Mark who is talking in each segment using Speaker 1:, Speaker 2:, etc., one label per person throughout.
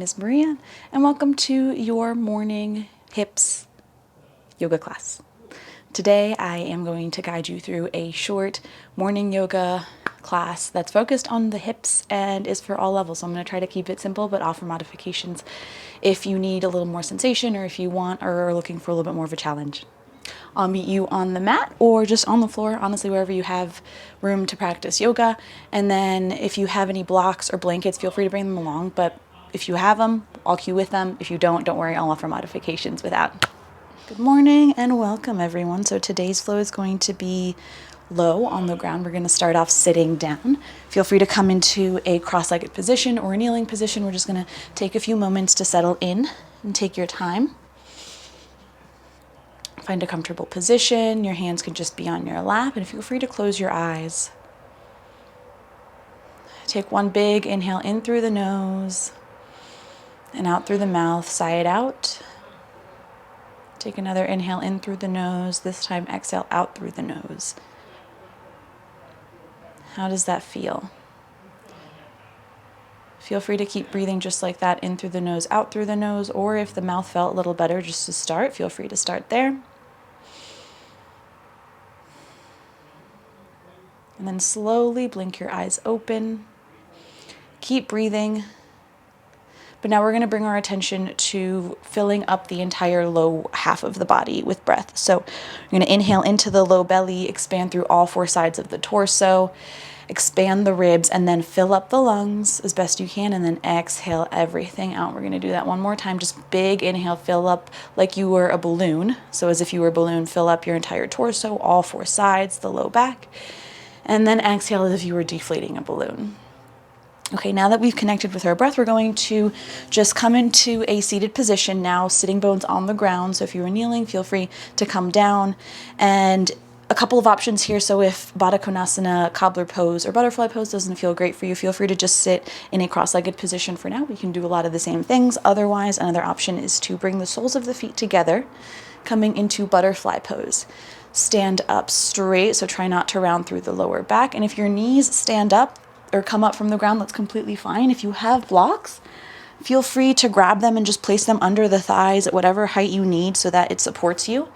Speaker 1: name is Maria, and welcome to your morning hips yoga class. Today I am going to guide you through a short morning yoga class that's focused on the hips and is for all levels. So I'm going to try to keep it simple but offer modifications if you need a little more sensation or if you want or are looking for a little bit more of a challenge. I'll meet you on the mat or just on the floor, honestly, wherever you have room to practice yoga. And then if you have any blocks or blankets, feel free to bring them along. But if you have them, I'll cue with them. If you don't worry, I'll offer modifications without. Good morning and welcome, everyone. So today's flow is going to be low on the ground. We're going to start off sitting down. Feel free to come into a cross-legged position or a kneeling position. We're just going to take a few moments to settle in and take your time. Find a comfortable position. Your hands can just be on your lap, and feel free to close your eyes. Take one big inhale in through the nose and out through the mouth. Sigh it out. Take another inhale in through the nose. This time exhale out through the nose. How does that feel? Feel free to keep breathing just like that, in through the nose, out through the nose, or if the mouth felt a little better just to start, feel free to start there. And then slowly blink your eyes open. Keep breathing. But now we're going to bring our attention to filling up the entire low half of the body with breath. So you're going to inhale into the low belly, expand through all four sides of the torso, expand the ribs, and then fill up the lungs as best you can, and then exhale everything out. We're going to do that one more time. Just big inhale, fill up like you were a balloon. So as if you were a balloon, fill up your entire torso, all four sides, the low back. And then exhale as if you were deflating a balloon. Okay, now that we've connected with our breath, we're going to just come into a seated position now, sitting bones on the ground. So if you were kneeling, feel free to come down. And a couple of options here. So if Baddha Konasana, cobbler pose, or butterfly pose doesn't feel great for you, feel free to just sit in a cross-legged position for now. We can do a lot of the same things. Otherwise, another option is to bring the soles of the feet together, coming into butterfly pose. Stand up straight, so try not to round through the lower back. And if your knees stand up or come up from the ground, that's completely fine. If you have blocks, feel free to grab them and just place them under the thighs at whatever height you need so that it supports you.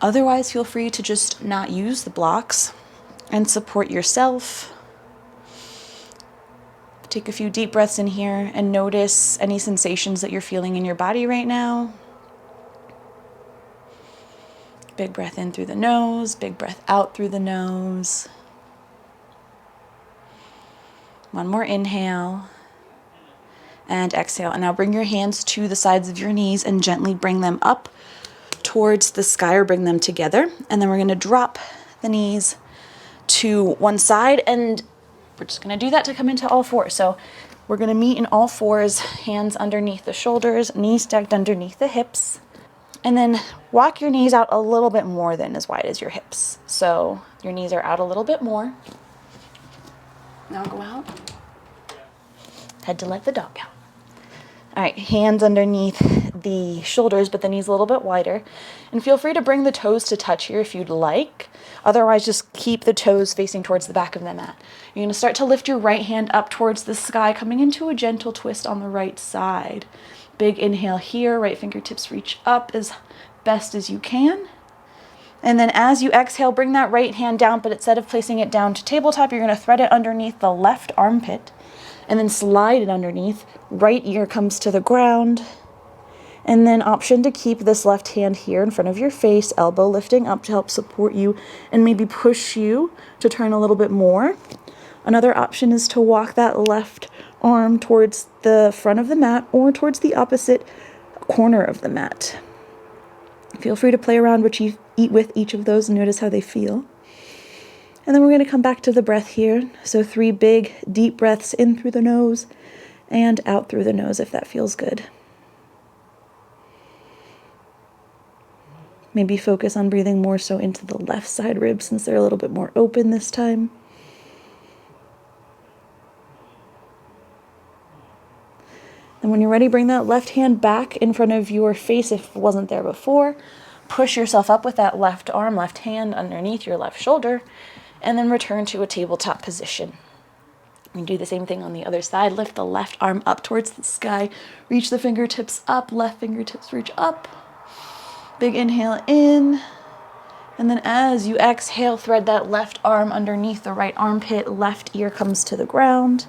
Speaker 1: Otherwise, feel free to just not use the blocks and support yourself. Take a few deep breaths in here and notice any sensations that you're feeling in your body right now. Big breath in through the nose, big breath out through the nose. One more inhale and exhale. And now bring your hands to the sides of your knees and gently bring them up towards the sky, or bring them together. And then we're going to drop the knees to one side, and we're just going to do that to come into all fours. So we're going to meet in all fours, hands underneath the shoulders, knees stacked underneath the hips. And then walk your knees out a little bit more than as wide as your hips. So your knees are out a little bit more. Now go out. Head to let the dog out. All right, hands underneath the shoulders, but the knees a little bit wider. And feel free to bring the toes to touch here if you'd like. Otherwise, just keep the toes facing towards the back of the mat. You're going to start to lift your right hand up towards the sky, coming into a gentle twist on the right side. Big inhale here, right fingertips reach up as best as you can. And then as you exhale, bring that right hand down, but instead of placing it down to tabletop, you're going to thread it underneath the left armpit and then slide it underneath. Right ear comes to the ground. And then option to keep this left hand here in front of your face, elbow lifting up to help support you and maybe push you to turn a little bit more. Another option is to walk that left arm towards the front of the mat or towards the opposite corner of the mat. Feel free to play around with each of those and notice how they feel. And then we're going to come back to the breath here. So 3 big, deep breaths in through the nose and out through the nose if that feels good. Maybe focus on breathing more so into the left side ribs since they're a little bit more open this time. And when you're ready, bring that left hand back in front of your face if it wasn't there before. Push yourself up with that left arm, left hand underneath your left shoulder, and then return to a tabletop position. You do the same thing on the other side. Lift the left arm up towards the sky. Reach the fingertips up. Left fingertips reach up. Big inhale in. And then as you exhale, thread that left arm underneath the right armpit. Left ear comes to the ground.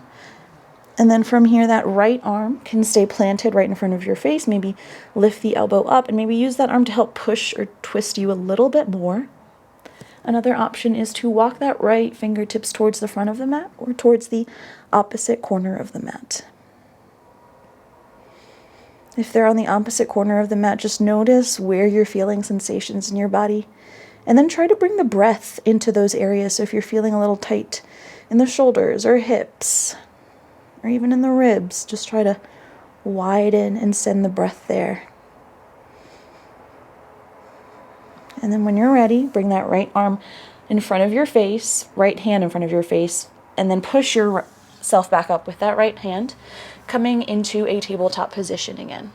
Speaker 1: And then from here, that right arm can stay planted right in front of your face. Maybe lift the elbow up and maybe use that arm to help push or twist you a little bit more. Another option is to walk that right fingertips towards the front of the mat or towards the opposite corner of the mat. If they're on the opposite corner of the mat, just notice where you're feeling sensations in your body. And then try to bring the breath into those areas. So if you're feeling a little tight in the shoulders or hips, or even in the ribs, just try to widen and send the breath there. And then when you're ready, bring that right arm in front of your face, right hand in front of your face, and then push yourself back up with that right hand, coming into a tabletop position again.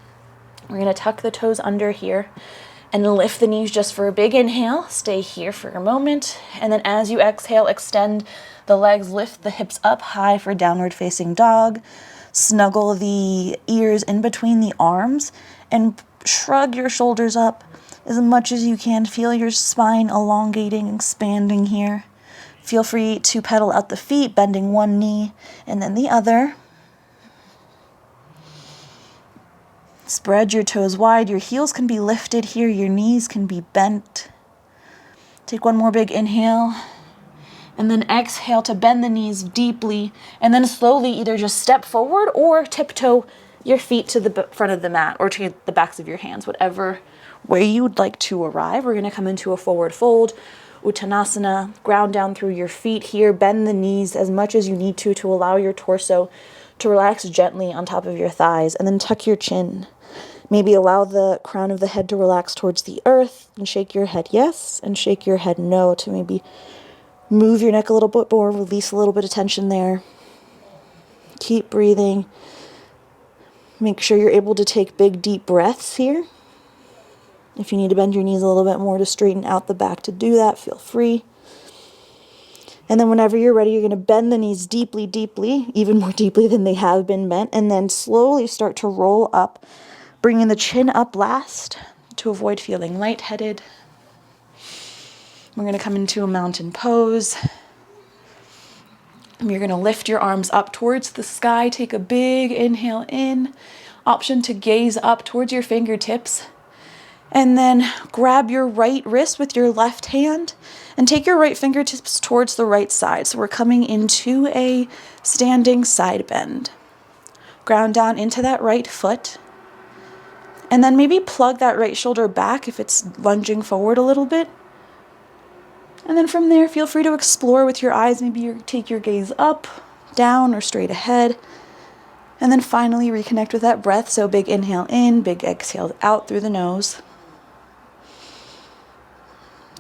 Speaker 1: We're going to tuck the toes under here and lift the knees just for a big inhale. Stay here for a moment. And then as you exhale, extend the legs, lift the hips up high for downward facing dog. Snuggle the ears in between the arms and shrug your shoulders up as much as you can. Feel your spine elongating, expanding here. Feel free to pedal out the feet, bending one knee and then the other. Spread your toes wide. Your heels can be lifted here. Your knees can be bent. Take one more big inhale. And then exhale to bend the knees deeply. And then slowly either just step forward or tiptoe your feet to the front of the mat or to the backs of your hands, whatever way you would like to arrive. We're going to come into a forward fold, Uttanasana. Ground down through your feet here. Bend the knees as much as you need to allow your torso to relax gently on top of your thighs. And then tuck your chin. Maybe allow the crown of the head to relax towards the earth and shake your head yes and shake your head no to maybe move your neck a little bit more, release a little bit of tension there. Keep breathing. Make sure you're able to take big, deep breaths here. If you need to bend your knees a little bit more to straighten out the back to do that, feel free. And then whenever you're ready, you're going to bend the knees deeply, deeply, even more deeply than they have been bent, and then slowly start to roll up, bringing the chin up last to avoid feeling lightheaded. We're going to come into a mountain pose. And you're going to lift your arms up towards the sky. Take a big inhale in. Option to gaze up towards your fingertips. And then grab your right wrist with your left hand and take your right fingertips towards the right side. So we're coming into a standing side bend. Ground down into that right foot. And then maybe plug that right shoulder back if it's lunging forward a little bit. And then from there, feel free to explore with your eyes. Maybe you take your gaze up, down, or straight ahead. And then finally reconnect with that breath. So big inhale in, big exhale out through the nose.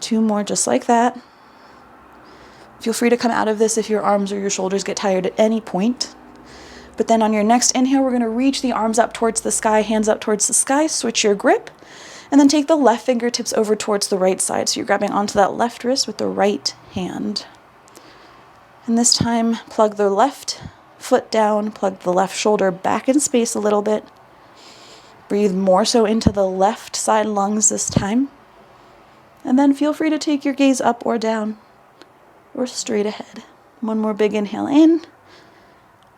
Speaker 1: 2 more just like that. Feel free to come out of this if your arms or your shoulders get tired at any point. But then on your next inhale, we're going to reach the arms up towards the sky, hands up towards the sky, switch your grip, and then take the left fingertips over towards the right side. So you're grabbing onto that left wrist with the right hand. And this time, plug the left foot down, plug the left shoulder back in space a little bit. Breathe more so into the left side lungs this time. And then feel free to take your gaze up or down or straight ahead. One more big inhale in.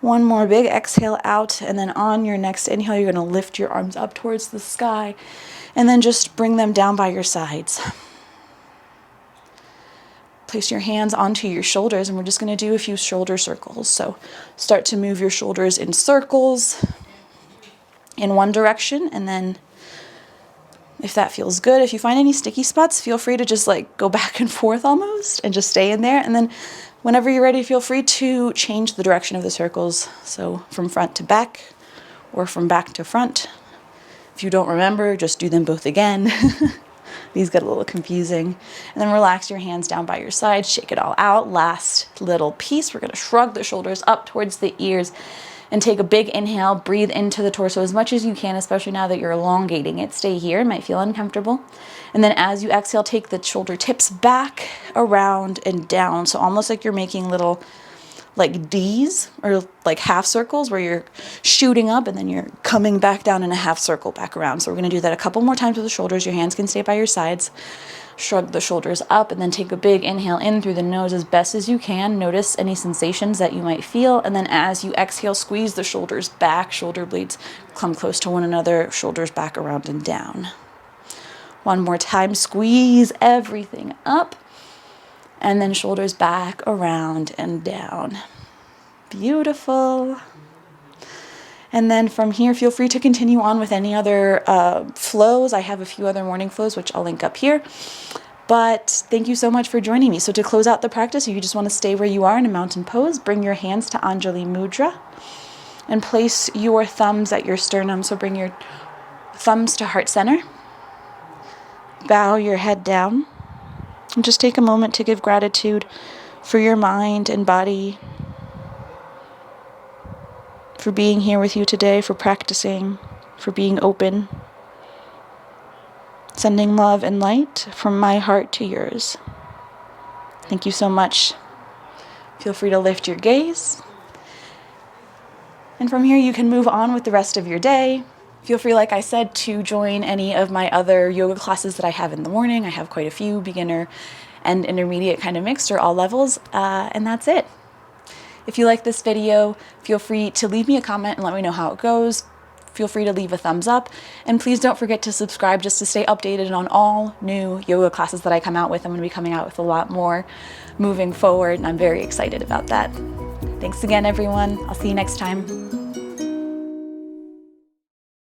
Speaker 1: One more big exhale out, and then on your next inhale, you're going to lift your arms up towards the sky, and then just bring them down by your sides. Place your hands onto your shoulders, and we're just going to do a few shoulder circles. So start to move your shoulders in circles in one direction, and then if that feels good, if you find any sticky spots, feel free to just like go back and forth almost and just stay in there. And then whenever you're ready, feel free to change the direction of the circles. So from front to back or from back to front. If you don't remember, just do them both again. These get a little confusing. And then relax your hands down by your side, shake it all out. Last little piece, we're going to shrug the shoulders up towards the ears and take a big inhale. Breathe into the torso as much as you can, especially now that you're elongating it. Stay here, it might feel uncomfortable. And then as you exhale, take the shoulder tips back, around, and down. So almost like you're making little like D's, or like half circles where you're shooting up and then you're coming back down in a half circle back around. So we're going to do that a couple more times with the shoulders. Your hands can stay by your sides. Shrug the shoulders up and then take a big inhale in through the nose as best as you can. Notice any sensations that you might feel. And then as you exhale, squeeze the shoulders back. Shoulder blades come close to one another. Shoulders back, around, and down. One more time. Squeeze everything up. And then shoulders back, around, and down. Beautiful. And then from here, feel free to continue on with any other flows. I have a few other morning flows, which I'll link up here. But thank you so much for joining me. So to close out the practice, if you just want to stay where you are in a mountain pose, bring your hands to Anjali Mudra and place your thumbs at your sternum. So bring your thumbs to heart center. Bow your head down. And just take a moment to give gratitude for your mind and body, for being here with you today, for practicing, for being open. Sending love and light from my heart to yours. Thank you so much. Feel free to lift your gaze. And from here you can move on with the rest of your day. Feel free, like I said, to join any of my other yoga classes that I have in the morning. I have quite a few, beginner and intermediate kind of mixed, or all levels, and that's it. If you like this video, feel free to leave me a comment and let me know how it goes. Feel free to leave a thumbs up, and please don't forget to subscribe just to stay updated on all new yoga classes that I come out with. I'm going to be coming out with a lot more moving forward, and I'm very excited about that. Thanks again, everyone. I'll see you next time.